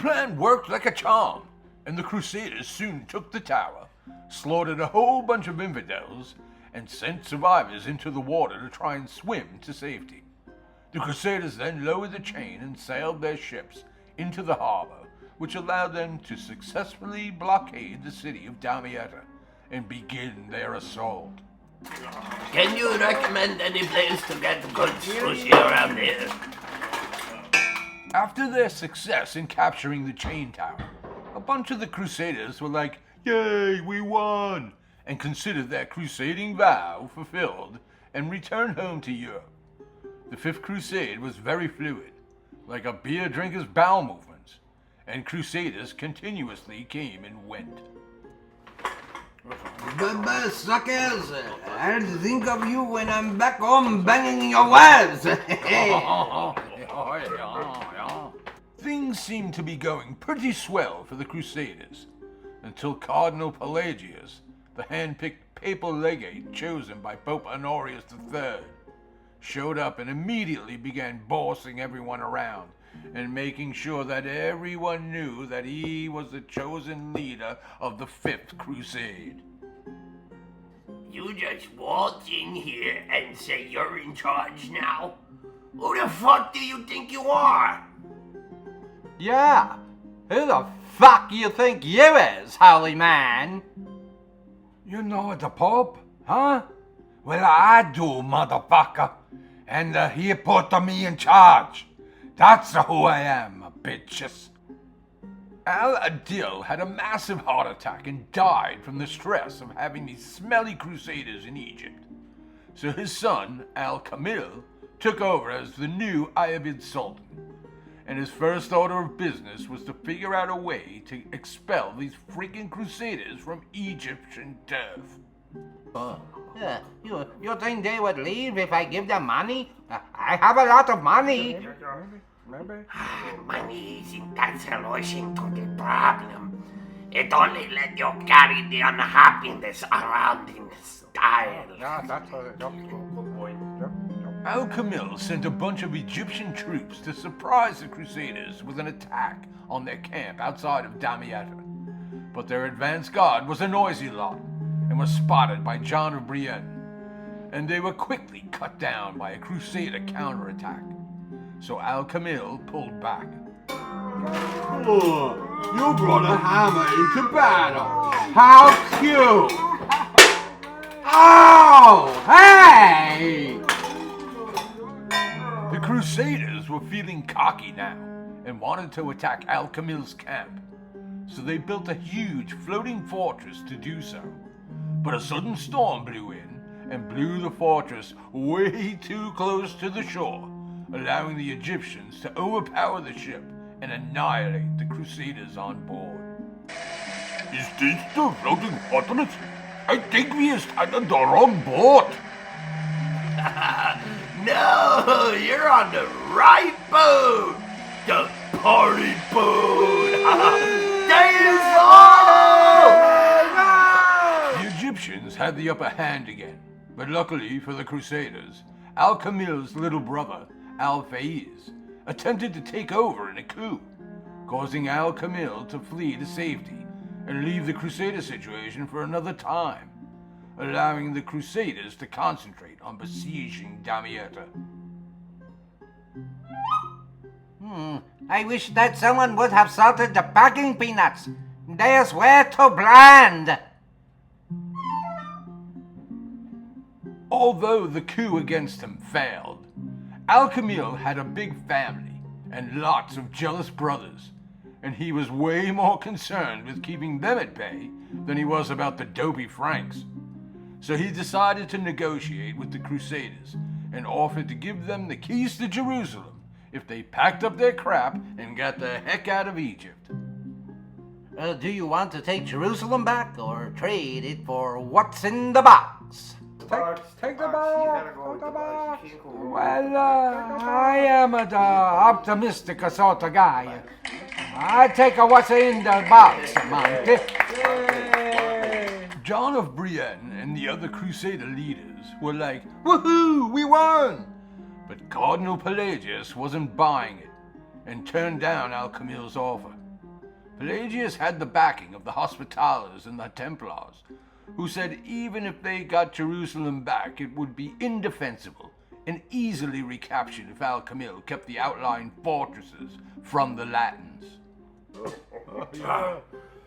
plan worked like a charm, and the Crusaders soon took the tower, slaughtered a whole bunch of infidels, and sent survivors into the water to try and swim to safety. The Crusaders then lowered the chain and sailed their ships into the harbor, which allowed them to successfully blockade the city of Damietta and begin their assault. Can you recommend any place to get good sushi around here? After their success in capturing the chain tower, a bunch of the Crusaders were like, "Yay, we won!" and considered their crusading vow fulfilled and returned home to Europe. The Fifth Crusade was very fluid, like a beer drinker's bowel movements, and Crusaders continuously came and went. But suckers, I'll think of you when I'm back home banging your wives. Things seemed to be going pretty swell for the Crusaders, until Cardinal Pelagius, the hand-picked papal legate chosen by Pope Honorius III, showed up and immediately began bossing everyone around and making sure that everyone knew that he was the chosen leader of the Fifth Crusade. You just waltz in here and say you're in charge now? Who the fuck do you think you are? Yeah, who the fuck you think you is, holy man? You know the Pope, huh? Well, I do, motherfucker. And he put me in charge. That's who I am, bitches. Al-Adil had a massive heart attack and died from the stress of having these smelly Crusaders in Egypt. So his son, Al-Kamil, took over as the new Ayyubid Sultan. And his first order of business was to figure out a way to expel these freaking Crusaders from Egyptian turf. You think they would leave if I give them money? I have a lot of money. Money isn't that solution to the problem. It only let you carry the unhappiness around in style. Yeah, that's a good point. Al-Kamil sent a bunch of Egyptian troops to surprise the Crusaders with an attack on their camp outside of Damietta. But their advance guard was a noisy lot and was spotted by John of Brienne, and they were quickly cut down by a Crusader counterattack. So Al-Kamil pulled back. Oh, you brought a hammer into battle. How cute! Oh, hey! The Crusaders were feeling cocky now and wanted to attack Al-Kamil's camp, so they built a huge floating fortress to do so. But a sudden storm blew in and blew the fortress way too close to the shore, allowing the Egyptians to overpower the ship and annihilate the Crusaders on board. Is this the floating fortress? I think we are on the wrong boat. No, you're on the right boat. The party boat. The Egyptians had the upper hand again, but luckily for the Crusaders, Al-Kamil's little brother, Al-Faiz, attempted to take over in a coup, causing Al-Kamil to flee to safety and leave the Crusader situation for another time, allowing the Crusaders to concentrate on besieging Damietta. I wish that someone would have salted the packing peanuts. They're way too bland. Although the coup against him failed, Al-Kamil had a big family and lots of jealous brothers, and he was way more concerned with keeping them at bay than he was about the dopey Franks. So he decided to negotiate with the Crusaders and offered to give them the keys to Jerusalem if they packed up their crap and got the heck out of Egypt. Do you want to take Jerusalem back or trade it for what's in the box? Take the box. Well, I am the optimistic sort of guy. I take what's in the box, Monty. John of Brienne and the other Crusader leaders were like, "Woohoo, we won!" But Cardinal Pelagius wasn't buying it and turned down Al-Kamil's offer. Pelagius had the backing of the Hospitallers and the Templars, who said even if they got Jerusalem back, it would be indefensible and easily recaptured if Al-Kamil kept the outlying fortresses from the Latins.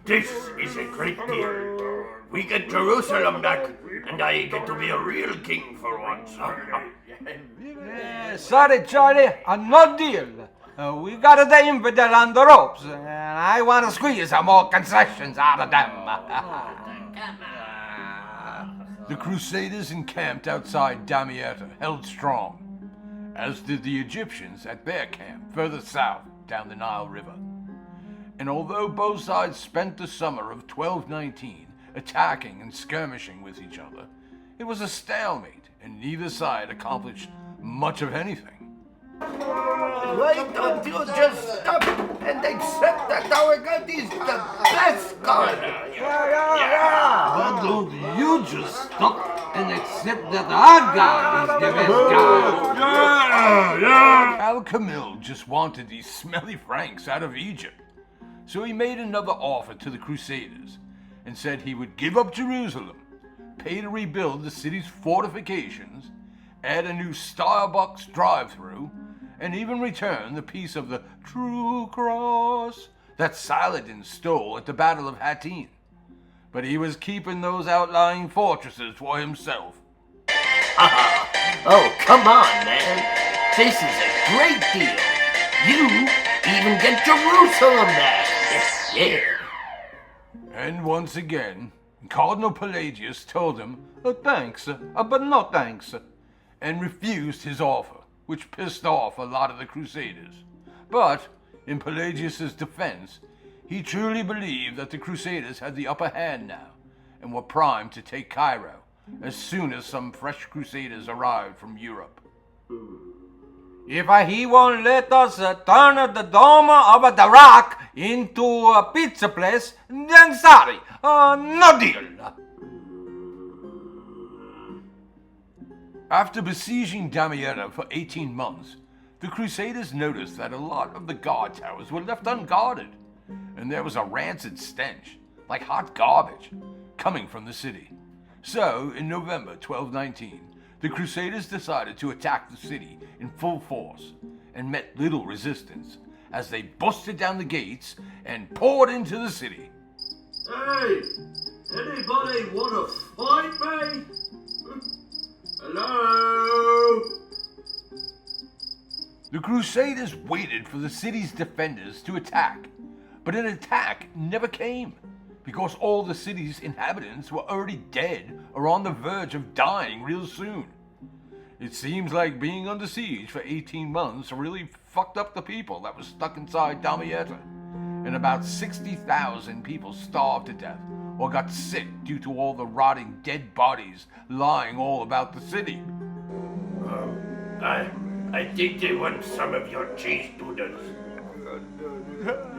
This is a great deal. We get Jerusalem back, and I get to be a real king for once. Sorry, Charlie, no deal. We got the infidel on the ropes, and I want to squeeze some more concessions out of them. The Crusaders encamped outside Damietta held strong, as did the Egyptians at their camp further south down the Nile River. And although both sides spent the summer of 1219 attacking and skirmishing with each other, it was a stalemate, and neither side accomplished much of anything. Why don't you just stop and accept that our God is the best God? Why don't you just stop and accept that our God is the best God? Al-Kamil just wanted these smelly Franks out of Egypt, so he made another offer to the Crusaders and said he would give up Jerusalem, pay to rebuild the city's fortifications, add a new Starbucks drive-thru, and even return the piece of the true cross that Saladin stole at the Battle of Hattin. But he was keeping those outlying fortresses for himself. Oh, come on, man. This is a great deal. You even get Jerusalem back. Yeah. And once again, Cardinal Pelagius told him, thanks, but no thanks, and refused his offer, which pissed off a lot of the Crusaders. But, in Pelagius' defense, he truly believed that the Crusaders had the upper hand now, and were primed to take Cairo as soon as some fresh Crusaders arrived from Europe. If he won't let us turn the dome of the rock into a pizza place, then sorry, no deal. After besieging Damietta for 18 months, the Crusaders noticed that a lot of the guard towers were left unguarded, and there was a rancid stench, like hot garbage, coming from the city. So, in November 1219, the Crusaders decided to attack the city in full force, and met little resistance, as they busted down the gates and poured into the city. Hey, anybody wanna fight me? Hello? The Crusaders waited for the city's defenders to attack, but an attack never came, because all the city's inhabitants were already dead or on the verge of dying real soon. It seems like being under siege for 18 months really fucked up the people that were stuck inside Damietta, and about 60,000 people starved to death or got sick due to all the rotting dead bodies lying all about the city. I think they want some of your cheese doodles.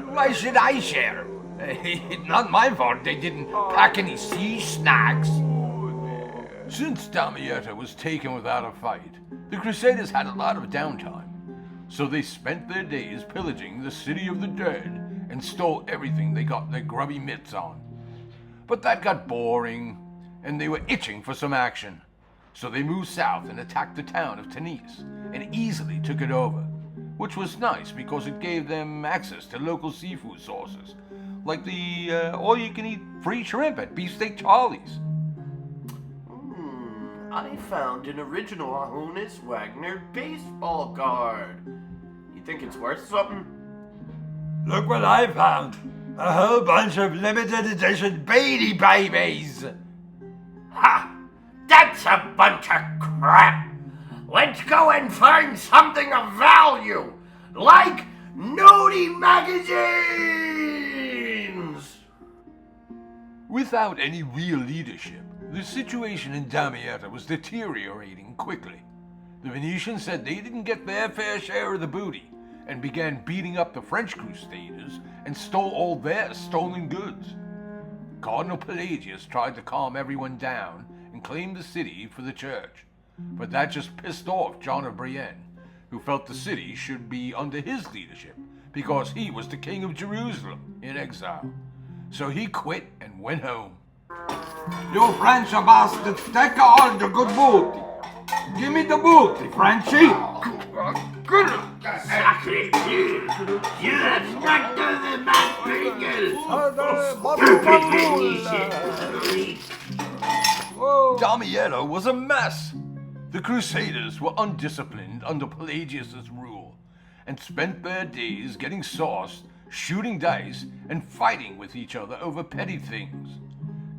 Why should I share? It's not my fault they didn't pack any siege snacks. Since Damietta was taken without a fight, the Crusaders had a lot of downtime, so they spent their days pillaging the city of the dead and stole everything they got their grubby mitts on. But that got boring, and they were itching for some action, so they moved south and attacked the town of Tunis and easily took it over, which was nice because it gave them access to local seafood sources, like the all-you-can-eat free shrimp at Beefsteak Charlie's. I found an original Honus Wagner baseball card. You think it's worth something? Look what I found. A whole bunch of limited edition Beanie Babies. Ha! That's a bunch of crap. Let's go and find something of value, like nudie magazines! Without any real leadership, the situation in Damietta was deteriorating quickly. The Venetians said they didn't get their fair share of the booty and began beating up the French Crusaders and stole all their stolen goods. Cardinal Pelagius tried to calm everyone down and claim the city for the church, but that just pissed off John of Brienne, who felt the city should be under his leadership because he was the king of Jerusalem in exile. So he quit and went home. You French bastards, take all the good booty. Give me the booty, Frenchy. Sacre Dieu! You have not done the man Damietto was a mess. The Crusaders were undisciplined under Pelagius' rule and spent their days getting sauced, shooting dice, and fighting with each other over petty things.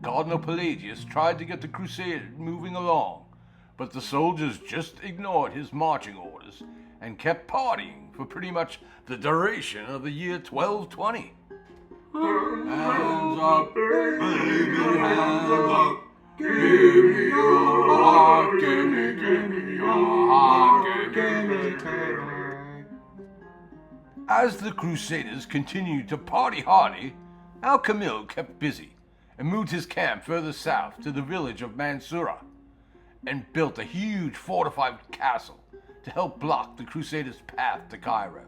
Cardinal Pelagius tried to get the Crusade moving along, but the soldiers just ignored his marching orders and kept partying for pretty much the duration of the year 1220. Hands up, baby, hands up. Give me your heart, give me your heart, give me. As the Crusaders continued to party hardy, Al-Kamil kept busy and moved his camp further south to the village of Mansoura and built a huge fortified castle to help block the Crusaders' path to Cairo.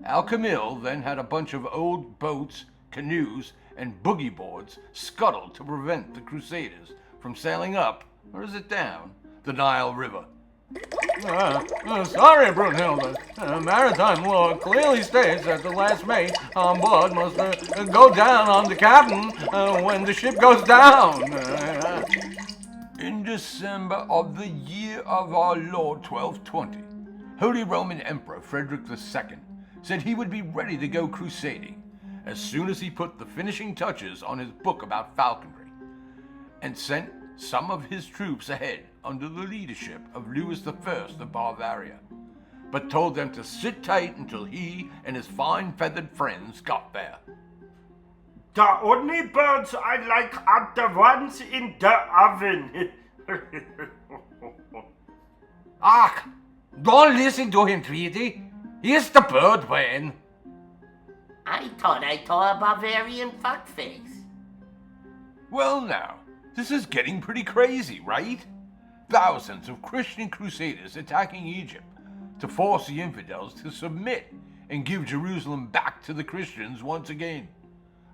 Al-Kamil then had a bunch of old boats, canoes, and boogie boards scuttled to prevent the Crusaders from sailing up, or is it down, the Nile River. Sorry, Brunhilde. Maritime law clearly states that the last mate on board must go down on the captain when the ship goes down. In December of the year of our Lord 1220, Holy Roman Emperor Frederick II said he would be ready to go crusading as soon as he put the finishing touches on his book about falconry, and sent some of his troops ahead under the leadership of Louis I of Bavaria, but told them to sit tight until he and his fine feathered friends got there. The only birds I like are the ones in the oven. Ach, don't listen to him, Tweety. He's the bird man. I thought I saw a Bavarian fuckface. Well now, this is getting pretty crazy, right? Thousands of Christian crusaders attacking Egypt to force the infidels to submit and give Jerusalem back to the Christians once again.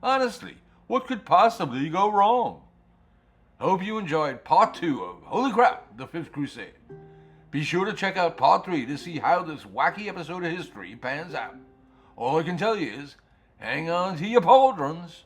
Honestly, what could possibly go wrong? Hope you enjoyed part 2 of Holy Crap, the Fifth Crusade. Be sure to check out part 3 to see how this wacky episode of history pans out. All I can tell you is, hang on to your pauldrons.